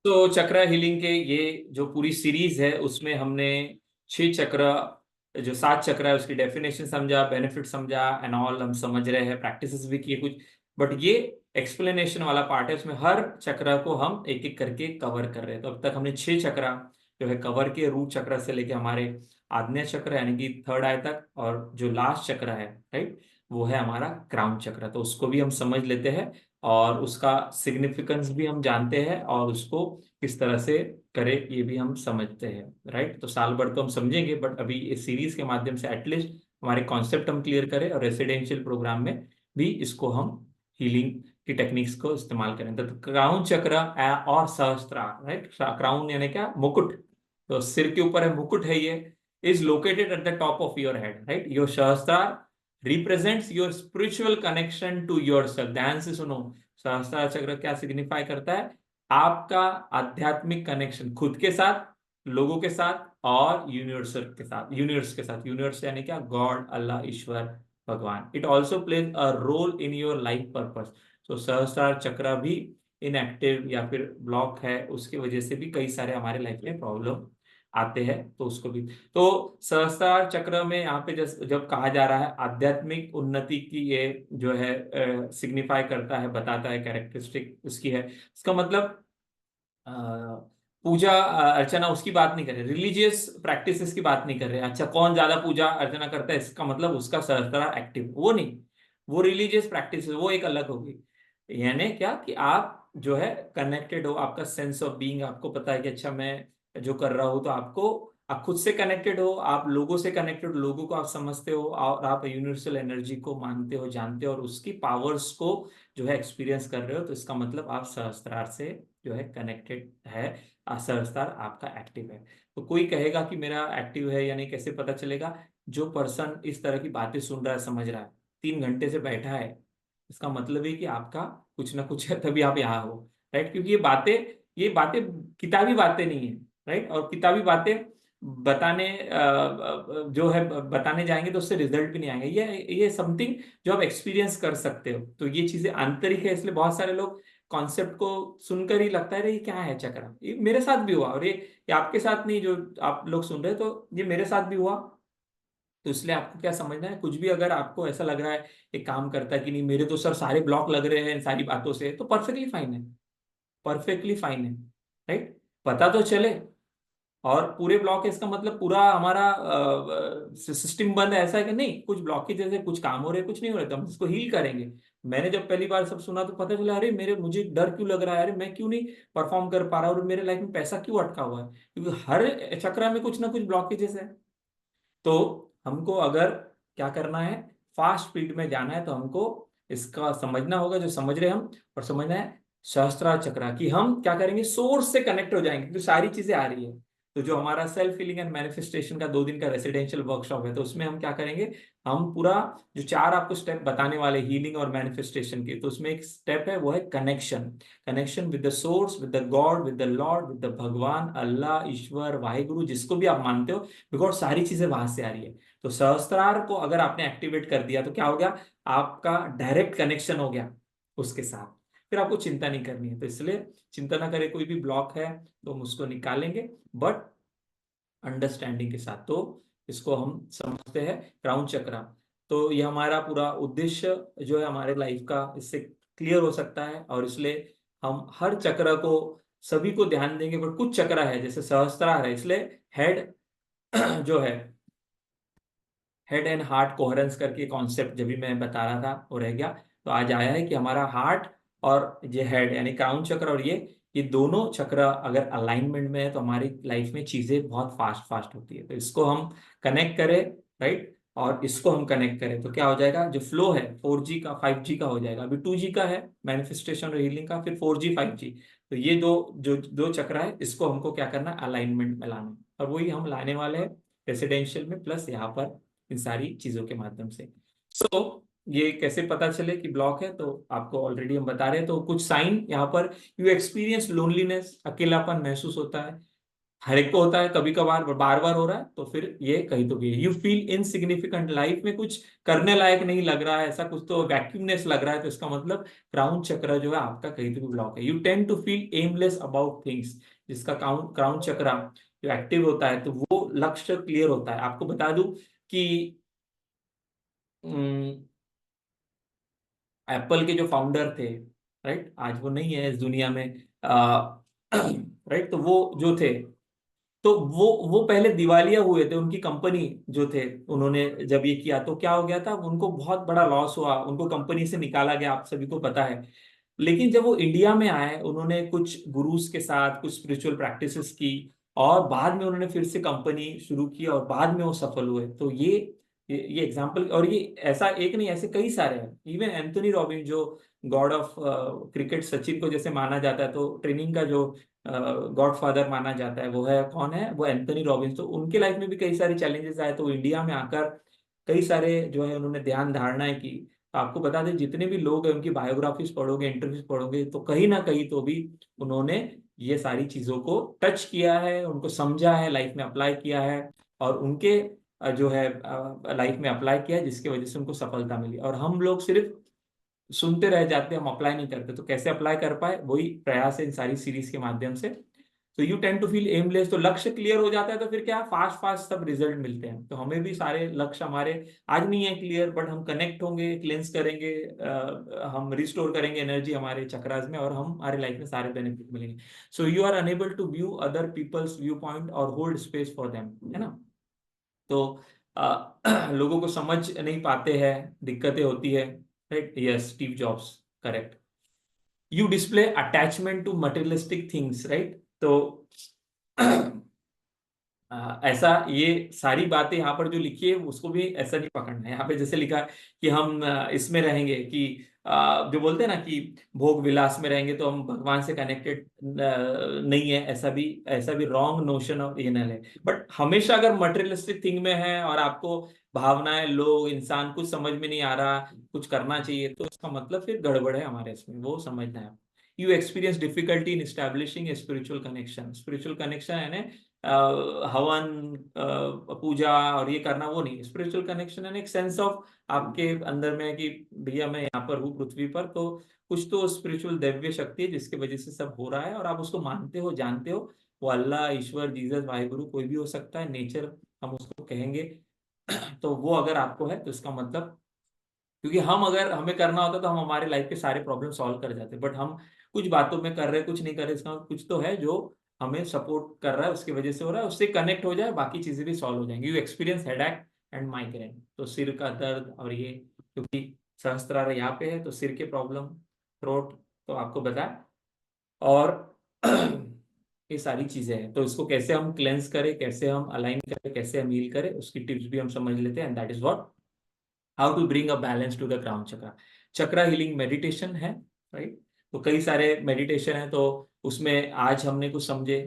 तो चक्रा हीलिंग के ये जो पूरी सीरीज है उसमें हमने 6 चक्र, जो 7 चक्र है उसकी डेफिनेशन समझा, बेनिफिट समझा एंड ऑल हम समझ रहे हैं, प्रैक्टिसेस भी किए कुछ। बट ये एक्सप्लेनेशन वाला पार्ट है, उसमें हर चक्र को हम एक एक करके कवर कर रहे हैं। तो अब तक हमने 6 चक्र जो है कवर किए, रूट चक्र से लेके हमारे आग्नेय चक्र यानी कि थर्ड आई तक, और जो लास्ट चक्र है राइट वो है हमारा क्राउन चक्र। तो उसको भी हम समझ लेते हैं और उसका सिग्निफिकेंस भी हम जानते हैं और उसको किस तरह से करे ये भी हम समझते हैं राइट। तो साल भर तो हम समझेंगे, बट अभी इस सीरीज के माध्यम से एटलीस्ट हमारे कॉन्सेप्ट हम क्लियर करें और रेसिडेंशियल प्रोग्राम में भी इसको हम हीलिंग की टेक्निक्स को इस्तेमाल करें। तो क्राउन चक्र और सहस्त्रार राइट, क्राउन यानी क्या, मुकुट। तो सिर के ऊपर है मुकुट है, ये is located at the top of your head right. Your sahasrara represents your spiritual connection to your self. ध्यान से सुनो, सहस्त्रार चक्र क्या सिग्निफाई करता है? आपका आध्यात्मिक कनेक्शन खुद के साथ, लोगों के साथ और यूनिवर्स के साथ। यूनिवर्स यानी क्या, गॉड, अल्लाह, ईश्वर, भगवान। It also plays a role in your life purpose. तो सहस्त्रार चक्र भी इनएक्टिव या फिर ब्लॉक है, उसकी वजह से भी कई सारे हमारे लाइफ में प्रॉब्लम आते हैं। तो उसको भी, तो सहस्त्रार चक्र में यहाँ पे जब कहा जा रहा है आध्यात्मिक उन्नति की, ये जो है सिग्निफाई करता है, बताता है, कैरेक्टरिस्टिक उसकी है। इसका मतलब अ, पूजा अर्चना उसकी बात नहीं कर रहे, रिलीजियस प्रैक्टिसेस की बात नहीं कर रहे। अच्छा, कौन ज्यादा पूजा अर्चना करता है इसका मतलब उसका सहस्त्रार एक्टिव, वो नहीं। वो रिलीजियस प्रैक्टिस वो एक अलग होगी। यानी क्या कि आप जो है कनेक्टेड हो, आपका सेंस ऑफ बीइंग, आपको पता है कि अच्छा मैं जो कर रहा हूं, तो आपको, आप खुद से कनेक्टेड हो, आप लोगों से कनेक्टेड हो, लोगों को आप समझते हो और आप यूनिवर्सल एनर्जी को मानते हो, जानते हो और उसकी पावर्स को जो है एक्सपीरियंस कर रहे हो। तो इसका मतलब आप सहस्त्रार से जो है कनेक्टेड है, सहस्त्रार आपका एक्टिव है। तो कोई कहेगा कि मेरा एक्टिव है या नहीं, कैसे पता चलेगा? जो पर्सन इस तरह की बातें सुन रहा है, समझ रहा है, 3 घंटे से बैठा है, इसका मतलब है कि आपका कुछ ना कुछ है, तभी आप यहाँ हो राइट। क्योंकि ये बातें किताबी बातें नहीं है राइट। और किताबी बातें बताने जो है बताने जाएंगे तो उससे रिजल्ट भी नहीं आएंगे। ये समथिंग जो आप एक्सपीरियंस कर सकते हो। तो ये चीजें आंतरिक है, इसलिए बहुत सारे लोग कॉन्सेप्ट को सुनकर ही लगता है अरे ये क्या है चक्र। ये मेरे साथ भी हुआ, और ये आपके साथ नहीं जो आप लोग सुन रहे हैं, तो ये मेरे साथ भी हुआ। तो इसलिए आपको क्या समझना है, कुछ भी अगर आपको ऐसा लग रहा है एक काम करता है कि नहीं मेरे तो सर सारे ब्लॉक लग रहे हैं इन सारी बातों से, तो परफेक्टली फाइन है, परफेक्टली फाइन है राइट। पता तो चले। और पूरे ब्लॉक है इसका मतलब पूरा हमारा सिस्टम बंद है ऐसा है कि नहीं, कुछ ब्लॉकेजेस है, कुछ काम हो रहे हैं, कुछ नहीं हो रहे, तो हम इसको हील करेंगे। मैंने जब पहली बार सब सुना तो पता चला अरे मेरे मुझे डर क्यों लग रहा है, अरे मैं क्यों नहीं परफॉर्म कर पा रहा, और मेरे लाइफ में पैसा क्यों अटका हुआ है, क्योंकि हर चक्र में कुछ ना कुछ ब्लॉकेजेस है। तो हमको अगर क्या करना है, फास्ट स्पीड में जाना है, तो हमको इसका समझना होगा जो समझ रहे हैं हम, और समझना है सहस्त्रार चक्र कि हम क्या करेंगे, सोर्स से कनेक्ट हो जाएंगे, क्योंकि सारी चीजें आ रही है। तो जो हमारा सेल्फ फीलिंग एंड मैनिफेस्टेशन का 2 दिन का रेसिडेंशियल वर्कशॉप है, तो उसमें हम क्या करेंगे, हम पूरा जो 4 आपको स्टेप बताने वाले हीलिंग और मैनिफेस्टेशन के, तो उसमें एक स्टेप है वो है connection. Connection with the source, with the God, with the Lord, with the भगवान, अल्लाह, ईश्वर, वाहिगुरु, जिसको भी आप मानते हो, बिकॉज सारी चीजें वहां से आ रही है। तो सहस्त्रार को अगर आपने एक्टिवेट कर दिया तो क्या हो गया, आपका डायरेक्ट कनेक्शन हो गया उसके साथ। फिर आपको चिंता नहीं करनी है। तो इसलिए चिंता ना करें, कोई भी ब्लॉक है तो हम उसको निकालेंगे, बट अंडरस्टैंडिंग के साथ। तो इसको हम समझते हैं क्राउन चक्र। तो ये हमारा पूरा उद्देश्य जो है हमारे लाइफ का, इससे क्लियर हो सकता है। और इसलिए हम हर चक्र को, सभी को ध्यान देंगे, बट कुछ चक्र है जैसे सहस्त्रार है, इसलिए हेड जो है, हेड एंड हार्ट कोहेरेंस करके कॉन्सेप्ट जब भी मैं बता रहा था वो रह गया। तो आज आया है कि हमारा हार्ट और ये हेड यानी क्राउन चक्र और ये दोनों चक्र अगर अलाइनमेंट में है तो हमारी लाइफ में चीजें बहुत फास्ट फास्ट होती है। तो इसको हम कनेक्ट करें राइट, और इसको हम कनेक्ट करें तो क्या हो जाएगा, जो फ्लो है 4G का 5G का हो जाएगा। अभी 2G का है मैनिफेस्टेशन और हीलिंग का, फिर 4G 5G। तो ये दो चक्र है, इसको हमको क्या करना है, अलाइनमेंट में लाना है। और वही हम लाने वाले हैं रेसिडेंशियल में, प्लस यहाँ पर इन सारी चीजों के माध्यम से। सो ये कैसे पता चले कि ब्लॉक है, तो आपको ऑलरेडी हम बता रहे हैं। तो कुछ साइन यहाँ पर, यू एक्सपीरियंस लोनलीनेस, अकेलापन महसूस होता है, हर एक को होता है, कभी कभार बार बार हो रहा है तो फिर ये कहीं तो भी यू फील इनसिग्निफिकेंट, लाइफ में कुछ करने लायक नहीं लग रहा है, ऐसा कुछ तो वैक्यूमनेस लग रहा है, तो इसका मतलब क्राउन चक्र जो है आपका कहीं तो भी ब्लॉक है। You tend to feel aimless about things, जिसका क्राउन चक्र जो एक्टिव होता है तो वो लक्ष्य क्लियर होता है। आपको बता दूं कि एप्पल के जो फाउंडर थे, राइट, आज वो नहीं है इस दुनिया में, राइट, तो वो जो थे, तो वो पहले दिवालिया हुए थे, उनकी कंपनी जो थे, उन्होंने जब ये किया तो क्या हो गया था, उनको बहुत बड़ा लॉस हुआ, उनको कंपनी से निकाला गया, आप सभी को पता है। लेकिन जब वो इंडिया में आए, उन्होंने कुछ गुरुज के साथ कुछ स्पिरिचुअल प्रैक्टिसेस की, और बाद में उन्होंने फिर से कंपनी शुरू की, और बाद में वो सफल हुए। तो ये एग्जाम्पल, और ये ऐसा एक नहीं, ऐसे कई सारे हैं। इवन एंथोनी रॉबिन जो गॉड ऑफ क्रिकेट, सचिन को जैसे माना जाता है, तो ट्रेनिंग का जो गॉड फादर माना जाता है, वो है कौन है, वो एंथोनी रॉबिन्स। तो उनके लाइफ में भी कई सारे चैलेंजेस आए, तो इंडिया में आकर कई सारे जो है उन्होंने ध्यान धारणाएं की। तो आपको बता दें, जितने भी लोग हैं उनकी बायोग्राफीज पढ़ोगे, इंटरव्यूज पढ़ोगे, तो कहीं ना कहीं तो भी उन्होंने ये सारी चीजों को टच किया है, उनको समझा है, लाइफ में अप्लाई किया है, और उनके जो है लाइफ में अप्लाई किया है, जिसकी वजह से उनको सफलता मिली। और हम लोग सिर्फ सुनते रह जाते हैं, हम अप्लाई नहीं करते। तो कैसे अप्लाई कर पाए, वही प्रयास है इन सारी सीरीज के माध्यम से। तो you tend to feel aimless, तो लक्ष्य क्लियर हो जाता है, तो फिर क्या, फास्ट फास्ट सब रिजल्ट मिलते हैं। तो हमें भी सारे लक्ष्य हमारे आज नहीं है क्लियर, बट हम कनेक्ट होंगे, क्लेंस करेंगे, हम रिस्टोर करेंगे एनर्जी हमारे चक्रास में, और हम हमारे लाइफ में सारे बेनिफिट मिलेंगे। So you are unable to view other peoples view point और होल्ड स्पेस फॉर देम, है ना। तो लोगों को समझ नहीं पाते हैं, दिक्कतें होती है, right, yes, Steve Jobs, correct. You display attachment to materialistic things, right. तो ऐसा, ये सारी बातें यहाँ पर जो लिखी है उसको भी ऐसा नहीं पकड़ना है। यहाँ पे जैसे लिखा है कि हम इसमें रहेंगे कि जो बोलते हैं ना कि भोग विलास में रहेंगे तो हम भगवान से कनेक्टेड नहीं है, ऐसा भी रॉन्ग नोशन ऑफ इनल है। बट हमेशा अगर मटेरियलिस्टिक थिंग में है और आपको भावनाएं, लोग, इंसान कुछ समझ में नहीं आ रहा, कुछ करना चाहिए, तो इसका मतलब फिर गड़बड़ है हमारे इसमें, वो समझना है। You experience difficulty in establishing a spiritual connection, spiritual connection है हवन, पूजा और ये करना, वो नहीं। स्पिरिचुअल कनेक्शन है एक सेंस ऑफ आपके अंदर में कि भैया मैं यहाँ पर हूँ पृथ्वी पर, तो कुछ तो स्पिरिचुअल दैव्य शक्ति है जिसकी वजह से सब हो रहा है, और आप उसको मानते हो, जानते हो। वो अल्लाह, ईश्वर, जीसस, वाहिगुरु कोई भी हो सकता है, नेचर हम उसको कहेंगे। तो वो अगर आपको है तो इसका मतलब, क्योंकि हम अगर हमें करना होता तो हम हमारे लाइफ के सारे प्रॉब्लम सॉल्व कर जाते, बट हम कुछ बातों में कर रहे हैं, कुछ नहीं कर रहे, इसका मतलब कुछ तो है जो हमें सपोर्ट कर रहा है, उसकी वजह से हो रहा है, उससे कनेक्ट हो जाए, बाकी चीजें भी सॉल्व हो जाएंगी। You experience headache and migraine, तो सिर का दर्द, और ये क्योंकि सहस्त्रार यहाँ पे है, तो सिर के प्रॉब्लम, थ्रोट, तो आपको बताया। और ये सारी चीजें हैं, तो इसको कैसे हम क्लेंस करें, कैसे हम अलाइन करें, कैसे हम हील करें, उसकी टिप्स भी हम समझ लेते हैं, and that is what, how to bring a balance to the crown chakra. Chakra healing meditation है, राइट। तो कई सारे मेडिटेशन है, तो उसमें आज हमने कुछ समझे,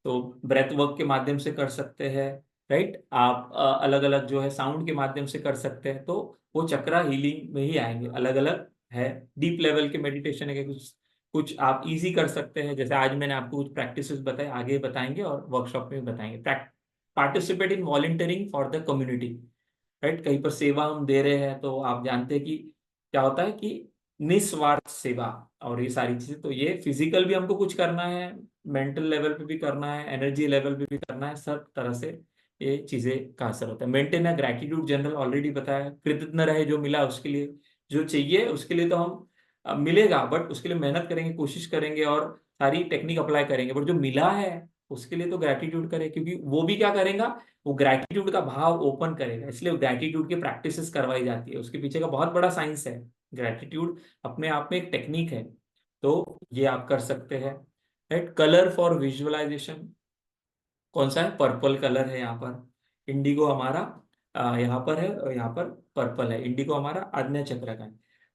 तो ब्रेथ वर्क के माध्यम से कर सकते हैं, राइट। आप अलग अलग जो है साउंड के माध्यम से कर सकते हैं, तो वो चक्रा हीलिंग में ही आएंगे, अलग अलग है। डीप लेवल के मेडिटेशन है कि कुछ कुछ आप इजी कर सकते हैं, जैसे आज मैंने आपको कुछ प्रैक्टिसेस बताए, आगे बताएंगे और वर्कशॉप में भी बताएंगे। Participate in volunteering for the community, right, कहीं पर सेवा हम दे रहे हैं, तो आप जानते हैं कि क्या होता है कि निस्वार्थ सेवा, और ये सारी चीजें, तो ये फिजिकल भी हमको कुछ करना है, मेंटल लेवल पे भी करना है, एनर्जी लेवल पे भी करना है, सब तरह से ये चीजें का असर होता है। Maintain a gratitude, general already बताया, कृतज्ञ रहे जो मिला उसके लिए, जो चाहिए उसके लिए तो हम मिलेगा, बट उसके लिए मेहनत करेंगे, कोशिश करेंगे, और सारी टेक्निक अप्लाई करेंगे, बट जो मिला है उसके लिए तो ग्रेटिट्यूड करें, क्योंकि वो भी क्या करेगा, वो ग्रैटिट्यूड का भाव ओपन करेगा, इसलिए ग्रैटिट्यूड की प्रैक्टिसेस करवाई जाती है, उसके पीछे का बहुत बड़ा साइंस है। ग्रैटिट्यूड अपने आप में एक टेक्निक है, तो ये आप कर सकते हैं, राइट। कलर फॉर विजुअलाइजेशन कौन सा है, पर्पल कलर है यहाँ पर। इंडिगो हमारा यहाँ पर है, और यहाँ पर पर्पल है। इंडिगो हमारा आज्ञा चक्र का है।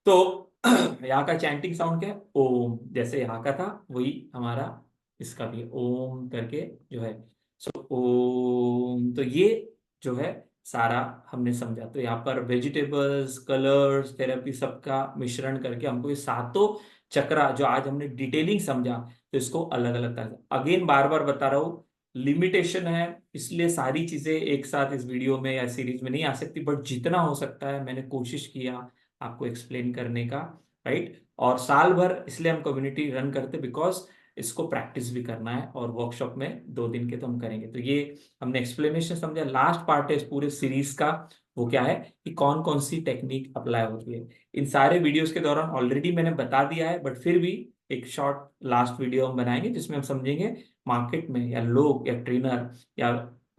तो यहाँ का चैंटिंग साउंड क्या है, ओम, जैसे यहाँ का था वही हमारा इसका भी है, ओम करके जो है। सो ओम, तो ये जो है सारा हमने समझा। तो यहाँ पर वेजिटेबल्स, कलर्स, थेरेपी, सबका मिश्रण करके हमको ये सातों चक्रा जो आज हमने डिटेलिंग समझा, तो इसको अलग अलग तरह से, अगेन बार बार बता रहा हूँ, लिमिटेशन है, इसलिए सारी चीजें एक साथ इस वीडियो में या सीरीज में नहीं आ सकती, बट जितना हो सकता है मैंने कोशिश किया आपको एक्सप्लेन करने का, राइट। और साल भर इसलिए हम कम्युनिटी रन करते, बिकॉज इसको प्रैक्टिस भी करना है, और वर्कशॉप में 2 दिन के तो हम करेंगे। तो ये हमने एक्सप्लेनेशन समझा। लास्ट पार्ट है इस पूरे सीरीज का, वो क्या है कि कौन कौन सी टेक्निक अप्लाई होती है। इन सारे वीडियोस के दौरान ऑलरेडी मैंने बता दिया है, बट फिर भी एक शॉर्ट लास्ट वीडियो हम बनाएंगे जिसमें हम समझेंगे मार्केट में या लोग या ट्रेनर या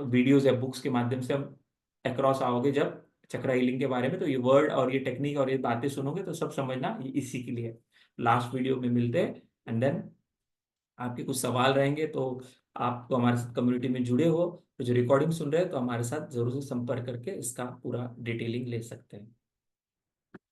वीडियोस या बुक्स के माध्यम से हम अक्रॉस आओगे जब चक्रा हीलिंग के बारे में, तो ये वर्ड और ये टेक्निक और ये बातें सुनोगे तो सब समझना ये इसी के लिए। लास्ट वीडियो में मिलते हैं, एंड देन आपके कुछ सवाल रहेंगे तो आप तो हमारे साथ कम्युनिटी में जुड़े हो, तो जो रिकॉर्डिंग सुन रहे हैं तो हमारे साथ जरूर से संपर्क करके इसका पूरा डिटेलिंग ले सकते हैं।